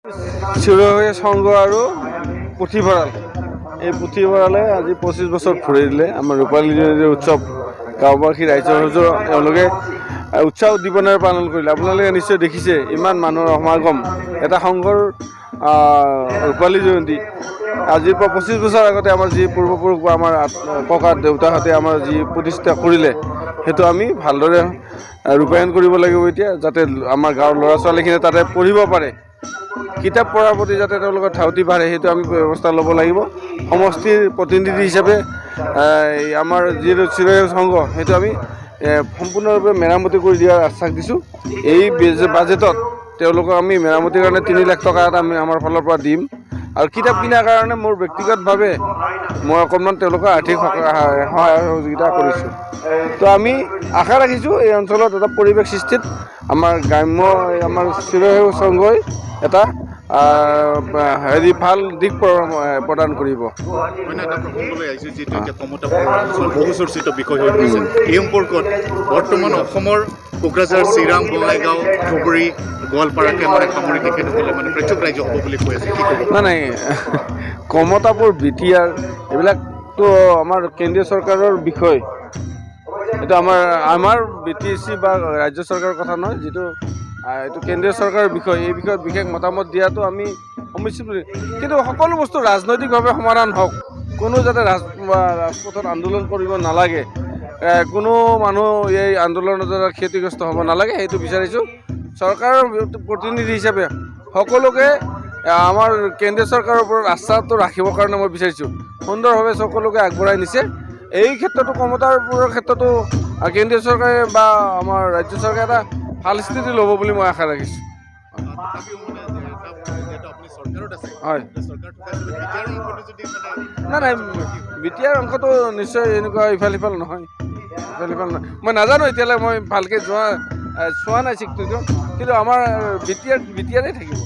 চিৰহৈ সংঘ আৰু পুথিভঁৰাল এই পুথিভঁৰালে আজি 25 বছৰ ফুৰাই দিলে আমাৰ ৰূপালী জয়ন্তী উৎসৱ গাঁওবাসী ৰাইজৰ মাজত তেওঁলোকে উৎসাহ উদ্দীপনাৰে পালন কৰিলে। আপোনালোকে নিশ্চয় দেখিছে ইমান মানুহৰ সমাগম এটা সংঘৰ ৰূপালী জয়ন্তী আজিৰ পৰা 25 বছৰ আগতে আমাৰ যি পূৰ্বপুৰুষ বা আমাৰ ককা দেউতাহঁতে আমাৰ যি প্ৰতিষ্ঠা কৰিলে সেইটো আমি ভালদৰে ৰূপায়ণ কৰিব লাগিব এতিয়া যাতে আমাৰ গাঁৱৰ ল'ৰা ছোৱালীখিনিয়ে তাতে পঢ়িব পাৰে। কিতাপ পঢ়াৰ প্ৰতি যাতে তেওঁলোকৰ ধাউতি বাঢ়ে সেইটো আমি ব্যৱস্থা ল'ব লাগিব। সমষ্টিৰ প্ৰতিনিধি হিচাপে আমাৰ যিটো চিৰহৈ সংঘ সেইটো আমি সম্পূৰ্ণৰূপে মেৰামতি কৰি দিয়াৰ আশ্বাস দিছোঁ। এই বাজেটত তেওঁলোকক আমি মেৰামতিৰ কাৰণে 3 লাখ টকা এটা আমি আমাৰ ফালৰ পৰা দিম আৰু কিতাপ কিনাৰ কাৰণে মোৰ ব্যক্তিগতভাৱে মই অকণমান তেওঁলোকৰ আৰ্থিক সহায় সহযোগিতা কৰিছোঁ। তো আমি আশা ৰাখিছোঁ এই অঞ্চলত এটা পৰিৱেশ সৃষ্টিত আমাৰ গ্ৰাম্য আমাৰ চিৰহৈ সংঘই এটা ভাল দিশ প্ৰদান কৰিব। বহুচৰ্চিত বিষয় হৈ পৰিছে এই সম্পৰ্কত বৰ্তমান অসমৰ কোকৰাঝাৰ, চিৰাং, বঙাইগাঁও, ধুবুৰী, গোৱালপাৰাকে সামৰি তেখেতসকলে পৃথক ৰাজ্য হ'ব বুলি কৈ আছে। নাই কমতাপুৰ বিটিআৰ এইবিলাকতো আমাৰ কেন্দ্ৰীয় চৰকাৰৰ বিষয়। এইটো আমাৰ BTC বা ৰাজ্য চৰকাৰৰ কথা নহয়, যিটো এইটো কেন্দ্ৰীয় চৰকাৰৰ বিষয়। এই বিষয়ত বিশেষ মতামত দিয়াটো আমি সমস্যা কিন্তু সকলো বস্তু ৰাজনৈতিকভাৱে সমাধান হওক, কোনো যাতে ৰাজপথত আন্দোলন কৰিব নালাগে, কোনো মানুহ এই আন্দোলনৰ দ্বাৰা ক্ষতিগ্ৰস্ত হ'ব নালাগে সেইটো বিচাৰিছোঁ। চৰকাৰৰ প্ৰতিনিধি হিচাপে সকলোকে আমাৰ কেন্দ্ৰীয় চৰকাৰৰ ওপৰত আস্থাটো ৰাখিবৰ কাৰণে মই বিচাৰিছোঁ। সুন্দৰভাৱে সকলোকে আগবঢ়াই নিছে। এই ক্ষেত্ৰতো কমতাপুৰৰ ক্ষেত্ৰতো কেন্দ্ৰীয় চৰকাৰে বা আমাৰ ৰাজ্য চৰকাৰে এটা ভাল স্থিতি ল'ব বুলি মই আশা ৰাখিছোঁ। হয় নাই বিটিআৰ অংশটো নিশ্চয় এনেকুৱা ইফাল সিফাল নহয়, মই নাজানো এতিয়ালৈ, মই ভালকৈ চোৱা নাই চিকটোতো, কিন্তু আমাৰ বিটিআৰেই থাকিব।